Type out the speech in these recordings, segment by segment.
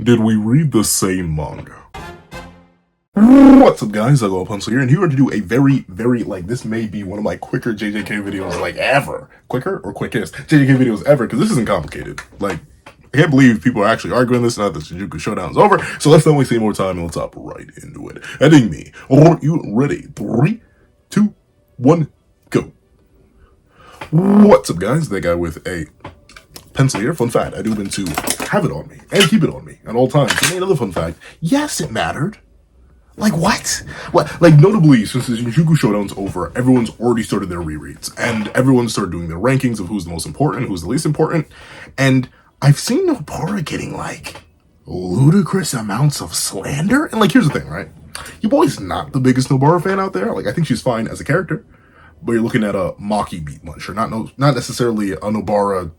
Did we read the same manga? What's up, guys? I go Pencil here, and here to do a very, this may be one of my quicker JJK videos, ever. Quicker or quickest JJK videos ever, because this isn't complicated. I can't believe people are actually arguing this now that the Jujutsu Showdown is over, so let's not waste any more time, and let's hop right into it. Heading me. Are you ready? 3, 2, 1, go. What's up, guys? That guy with a pencil here. Fun fact, I do mean to have it on me, and keep it on me at all times. And another fun fact, yes, it mattered. What? Notably, since the Jujutsu Showdown's over, everyone's already started their rereads, and everyone started doing their rankings of who's the most important, who's the least important, and I've seen Nobara getting, ludicrous amounts of slander, and, here's the thing, right? Your boy's not the biggest Nobara fan out there. I think she's fine as a character, but you're looking at a Maki beat muncher, not necessarily a Nobara.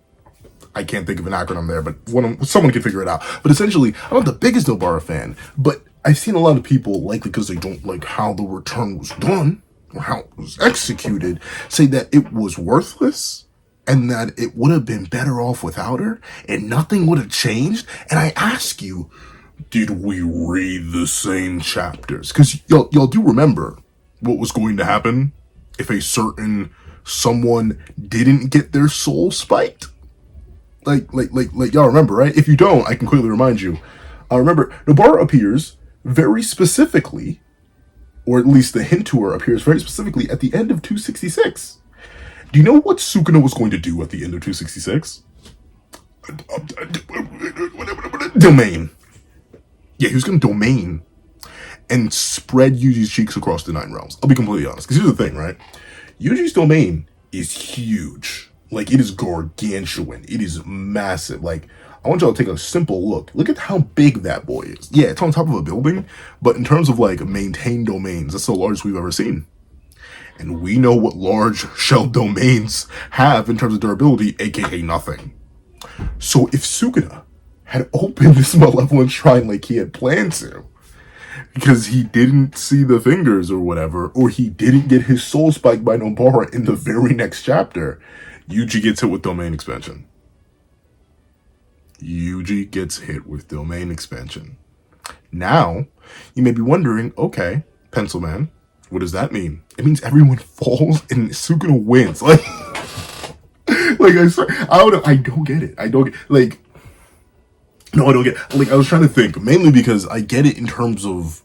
I can't think of an acronym there, but someone can figure it out. But essentially, I'm not the biggest Nobara fan, but I've seen a lot of people, likely because they don't like how the return was done, or how it was executed, say that it was worthless, and that it would have been better off without her, and nothing would have changed. And I ask you, did we read the same chapters? Because y'all do remember what was going to happen if a certain someone didn't get their soul spiked? Y'all remember, right? If you don't, I can quickly remind you. Remember, Nobara appears very specifically, or at least the hint to her appears very specifically at the end of 266. Do you know what Sukuna was going to do at the end of 266? Domain. Yeah, he was going to domain and spread Yuji's cheeks across the 9 realms. I'll be completely honest, because here's the thing, right? Yuji's domain is huge. It is gargantuan. It is massive. I want y'all to take a simple look. Look at how big that boy is. Yeah, it's on top of a building, but in terms of, maintained domains, that's the largest we've ever seen. And we know what large shell domains have in terms of durability, aka nothing. So if Sukuna had opened this malevolent shrine like he had planned to, because he didn't see the fingers or whatever, or he didn't get his soul spiked by Nobara in the very next chapter, Yuji gets hit with domain expansion. Yuji gets hit with domain expansion. Now, you may be wondering, okay, Pencil Man, what does that mean? It means everyone falls and Sukuna wins. I swear, I don't get it. I don't get, no, I don't get it. I was trying to think, mainly because I get it in terms of,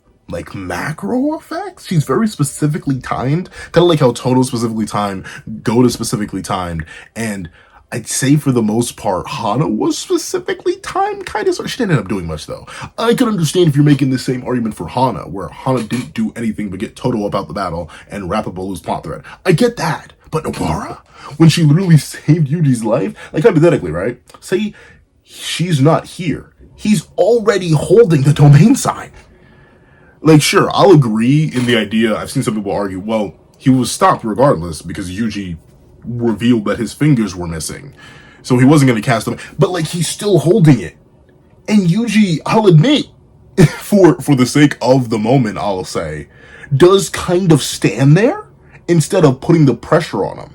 macro effects. She's very specifically timed, kind of like how Toto specifically timed, Goda specifically timed, and I'd say for the most part, Hana was specifically timed, kind of. So she didn't end up doing much, though. I could understand if you're making the same argument for Hana, where Hana didn't do anything but get Toto about the battle and wrap up a loose plot thread. I get that. But Nobara, when she literally saved Yuji's life, hypothetically, right? Say she's not here. He's already holding the domain sign. Sure, I'll agree in the idea. I've seen some people argue, well, he was stopped regardless because Yuji revealed that his fingers were missing. So he wasn't going to cast them. But, he's still holding it. And Yuji, I'll admit, for the sake of the moment, I'll say, does kind of stand there instead of putting the pressure on him.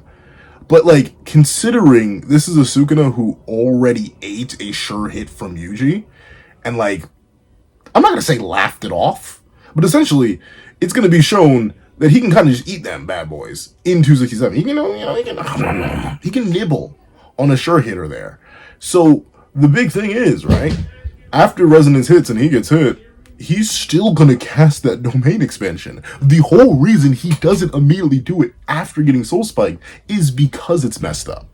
But, considering this is a Sukuna who already ate a sure hit from Yuji, and, I'm not going to say laughed it off, but essentially, it's going to be shown that he can kind of just eat them bad boys in 267. He can nibble on a sure hitter there. So the big thing is, right, after Resonance hits and he gets hit, he's still going to cast that domain expansion. The whole reason he doesn't immediately do it after getting soul spiked is because it's messed up.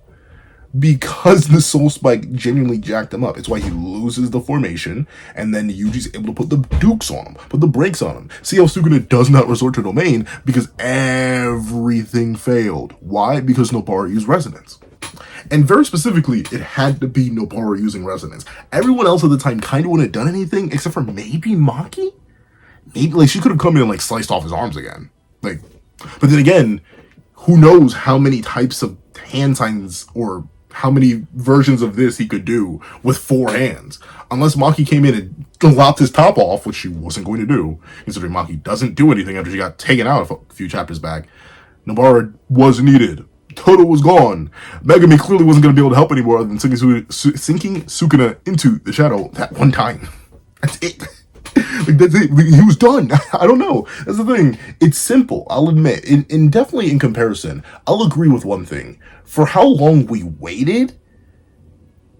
Because the soul spike genuinely jacked him up. It's why he loses the formation, and then Yuji's able to put the dukes on him, put the brakes on him. See how Sukuna does not resort to domain because everything failed. Why? Because Nobara used resonance. And very specifically, it had to be Nobara using resonance. Everyone else at the time kind of wouldn't have done anything, except for maybe Maki? Maybe, she could have come in and, sliced off his arms again. But then again, who knows how many types of hand signs or how many versions of this he could do with 4 hands. Unless Maki came in and lopped his top off, which she wasn't going to do, considering Maki doesn't do anything after she got taken out a few chapters back. Nobara was needed. Toto was gone. Megami clearly wasn't going to be able to help anymore other than sinking Sukuna into the shadow that one time. That's it. Like, that's it. He was done. I don't know. That's the thing. It's simple, I'll admit. And definitely in comparison, I'll agree with one thing. For how long we waited,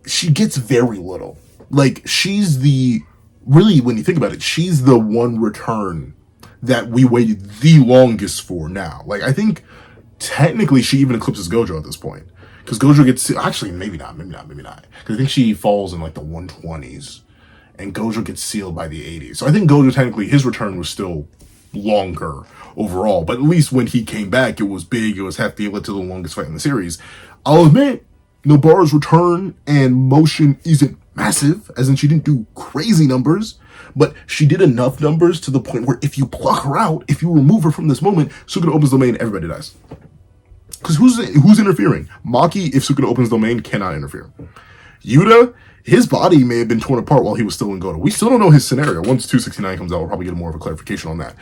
she gets very little. Like, she's the, really, when you think about it, she's the one return that we waited the longest for now. Like, I think technically she even eclipses Gojo at this point. Because Gojo gets, actually, maybe not. Because I think she falls in like the 120s. And Gojo gets sealed by the 80s. So I think Gojo, technically, his return was still longer overall. But at least when he came back, it was big, it was hefty, it led to the longest fight in the series. I'll admit, Nobara's return and motion isn't massive, as in she didn't do crazy numbers, but she did enough numbers to the point where if you pluck her out, if you remove her from this moment, Sukuna opens domain, everybody dies. Because who's interfering? Maki, if Sukuna opens domain, cannot interfere. Yuta, his body may have been torn apart while he was still in Goto. We still don't know his scenario. Once 269 comes out, we'll probably get more of a clarification on that.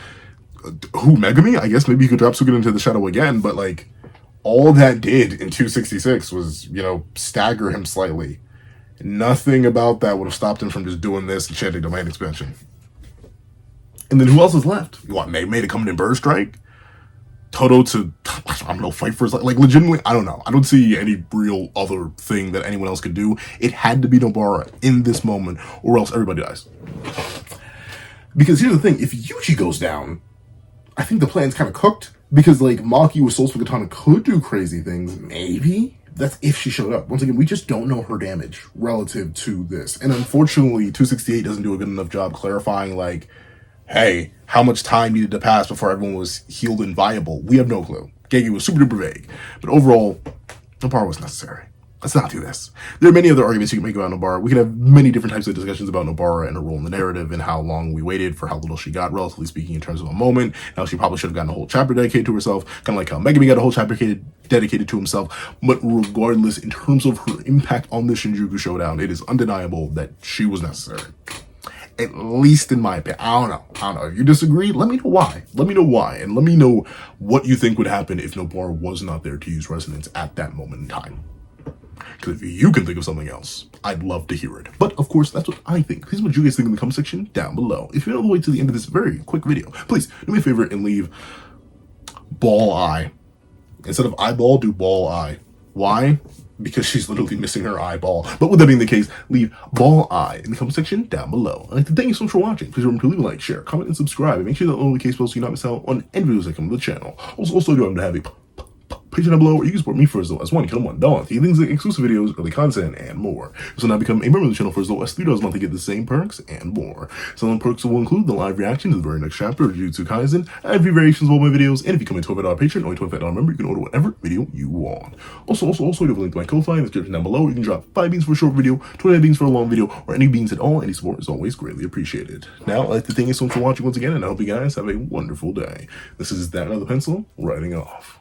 Who, Megami? I guess maybe you could drop Sukuna into the shadow again, but like, all that did in 266 was, stagger him slightly. Nothing about that would have stopped him from just doing this and chanting domain expansion. And then who else is left? You want May to come in Bird Strike? Toto to, I don't know, fight for his life? Like, legitimately, I don't know. I don't see any real other thing that anyone else could do. It had to be Nobara in this moment, or else everybody dies. Because here's the thing, if Yuji goes down, I think the plan's kind of cooked. Because, like, Maki with Soul Split Katana could do crazy things, maybe. That's if she showed up. Once again, we just don't know her damage relative to this. And unfortunately, 268 doesn't do a good enough job clarifying, like, hey, how much time needed to pass before everyone was healed and viable? We have no clue. Gege was super duper vague. But overall, Nobara was necessary. Let's not do this. There are many other arguments you can make about Nobara. We can have many different types of discussions about Nobara and her role in the narrative and how long we waited for how little she got, relatively speaking, in terms of a moment. How she probably should have gotten a whole chapter dedicated to herself, kind of like how Megami got a whole chapter dedicated to himself. But regardless, in terms of her impact on the Shinjuku Showdown, it is undeniable that she was necessary. At least in my opinion. I don't know. If you disagree, let me know why. And let me know what you think would happen if Nobara was not there to use resonance at that moment in time. Because if you can think of something else, I'd love to hear it. But, of course, that's what I think. Please, what you guys think in the comment section down below. If you're all the way to the end of this very quick video, please do me a favor and leave ball eye. Instead of eyeball, do ball eye. Why? Because she's literally missing her eyeball. But with that being the case, leave ball eye in the comment section down below. I'd like to thank you so much for watching. Please remember to leave a like, share, comment, and subscribe. And make sure that notification bell so you not miss out on any videos that come to the channel. Also do have a Patreon down below where you can support me for as low as $1 $1, things like exclusive videos, early content, and more. So now become a member of the channel for as low as $3 a month to get the same perks and more. Some of the perks will include the live reaction to the very next chapter of Jujutsu Kaisen, every variations of all my videos, and if you come in $12 Patreon or $25 member, you can order whatever video you want. Also, you have a link to my Ko-Fi in the description down below. You can drop 5 beans for a short video, 29 beans for a long video, or any beans at all. Any support is always greatly appreciated. Now, I'd like to thank you so much for watching once again, and I hope you guys have a wonderful day. This is That Other Pencil, writing off.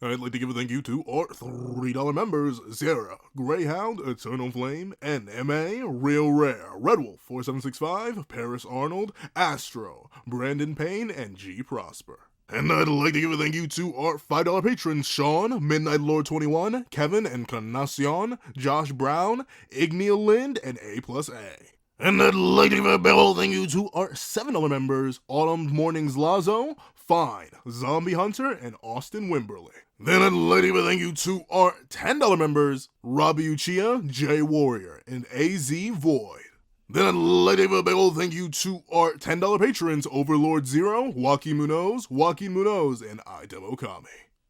I'd like to give a thank you to our $3 members, Sierra, Greyhound, Eternal Flame, NMA, Real Rare, Red Wolf 4765, Paris Arnold, Astro, Brandon Payne, and G Prosper. And I'd like to give a thank you to our $5 patrons, Sean, Midnight Lord 21, Kevin, Encarnacion, Josh Brown, Igneal Lind, and A+A. And I'd like to give a big ol' thank you to our $7 members, Autumn Mornings Lazo, Fine, Zombie Hunter, and Austin Wimberly. Then I'd like to give a thank you to our $10 members, Robbie Uchiha, Jay Warrior, and AZ Void. Then I'd like to give a big ol' thank you to our $10 patrons, Overlord Zero, Joaquin Munoz, and Idem Okami.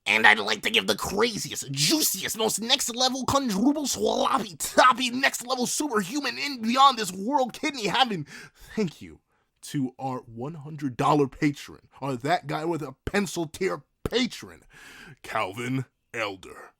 And I'd like to give the craziest, juiciest, most next-level, quadruple, sloppy, toppy, next-level superhuman in beyond this world kidney heaven thank you to our $100 patron, or that guy with a pencil tier patron, Calvin Elder.